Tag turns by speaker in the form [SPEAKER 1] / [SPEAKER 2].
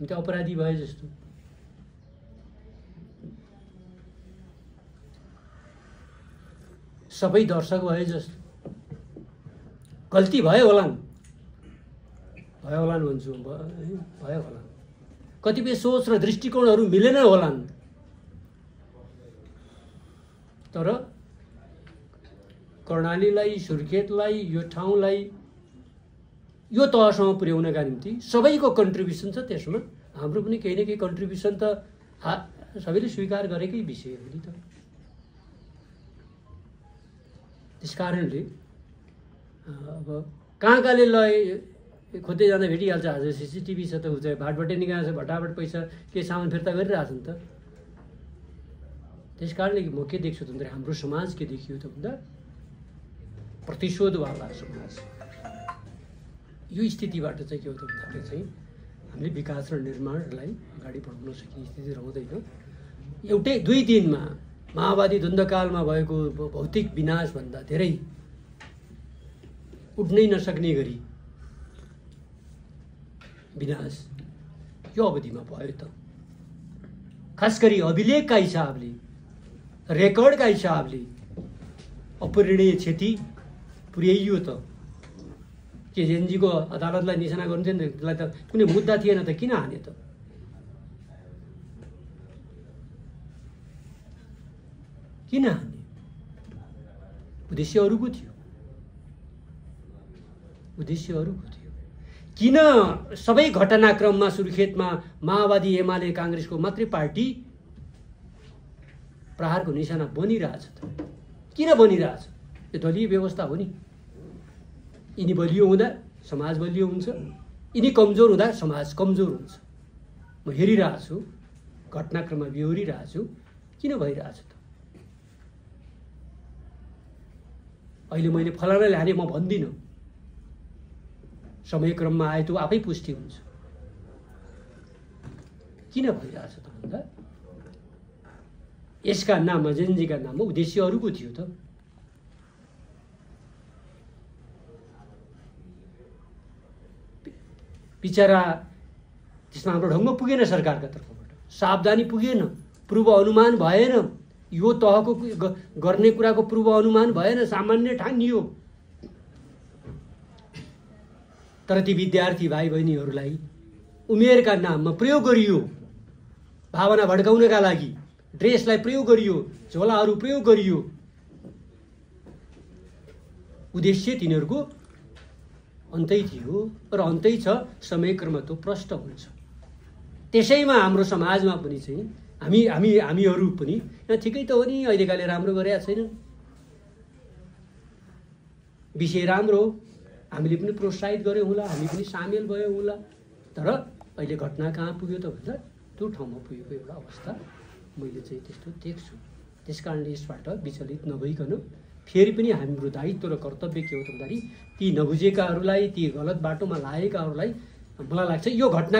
[SPEAKER 1] हामी त अपराधी भए जस्तो। सबै दर्शक भए जस्तो। गल्ती भयो होलान् भन्छु, भयो होलान्। कतिपय सोच र दृष्टिकोणहरू मिलेन होलान्, तर कर्णालीलाई, सुर्खेतलाई, यो ठाउँलाई यो तहसम्म पुर्याउनका निम्ति सबैको कन्ट्रिब्युसन छ। त्यसमा हाम्रो पनि केही न केही कन्ट्रिब्युसन त सबैले स्वीकार गरेकै विषय हो नि त। त्यस कारणले अब कहाँ खोज्दै जाँदा भेटिहाल्छ। आज CCTV छ त, उता भाटबाटै निकाल्छ, भटाभट पैसा के सामान फिर्ता गरिरहेछ नि त। त्यस कारणले म के देख्छु त भन्दाखेरि हाम्रो समाज के देखियो त भन्दा प्रतिशोधवाला समाज। यो स्थितिबाट चाहिँ के हो त भन्दाखेरि चाहिँ हामीले विकास र निर्माणलाई अगाडि बढाउन सकिने स्थिति रहँदैन। एउटै 2 दिनमा माओवादी द्वन्द्वकालमा भएको भौतिक विनाशभन्दा धेरै उठ्नै नसक्ने गरी विनाश यो अवधिमा भयो त। खास गरी अभिलेखका हिसाबले, रेकर्डका हिसाबले अपूरणीय क्षति पुर्याइयो त। के जेएनजीको अदालतलाई निशाना गर्नु थियो नि, त्यसलाई त कुनै मुद्दा थिएन त, किन हाने त? किन हाने? उद्देश्य अरूको थियो, उद्देश्य अरूको थियो। किन सबै घटनाक्रममा सुर्खेतमा माओवादी, एमाले, काङ्ग्रेसको मात्रै पार्टी प्रहारको निशाना बनिरहेछ त? किन बनिरहेछ? यो दलीय व्यवस्था हो नि। यिनी बलियो हुँदा समाज बलियो हुन्छ, यिनी कमजोर हुँदा समाज कमजोर हुन्छ। म हेरिरहेको छु, घटनाक्रममा बेहोरिरहेको छु। किन भइरहेछ त? अहिले मैले फलानाले हाने म भन्दिनँ, समयक्रममा आए त्यो आफै पुष्टि हुन्छ। किन भइरहेछ त भन्दा यसका नाममा, जेएनजीका नाममा उद्देश्य अरूको थियो त। बिचरा त्यसमा हाम्रो ढङ्ग पुगेन, सरकारका तर्फबाट सावधानी पुगेन, पूर्व अनुमान भएन, यो तहको गर्ने कुराको पूर्व अनुमान भएन, सामान्य ठानियो। तर ती विद्यार्थी भाइ बहिनीहरूलाई उमेरका नाममा प्रयोग गरियो, भावना भड्काउनका लागि ड्रेसलाई प्रयोग गरियो, झोलाहरू प्रयोग गरियो। उद्देश्य तिनीहरूको अन्तै थियो र अन्तै छ। समयक्रममा त्यो प्रष्ट हुन्छ। त्यसैमा हाम्रो समाजमा पनि चाहिँ हामीहरू पनि ठिकै त हो नि, अहिलेकाले राम्रो गरेका छैनन्, विषय राम्रो हो, हामीले पनि प्रोत्साहित गऱ्यौँ होला, हामी पनि सामेल भयौँ होला। तर अहिले घटना कहाँ पुग्यो त भन्दा त्यो ठाउँमा पुगेको एउटा अवस्था मैले चाहिँ त्यस्तो देख्छु। त्यस कारणले यसबाट विचलित नभइकन फेरि पनि हाम्रो दायित्व र कर्तव्य के हो त भन्दाखेरि ती नबुझेकाहरूलाई, ती गलत बाटोमा लागेकाहरूलाई मलाई लाग्छ यो घटना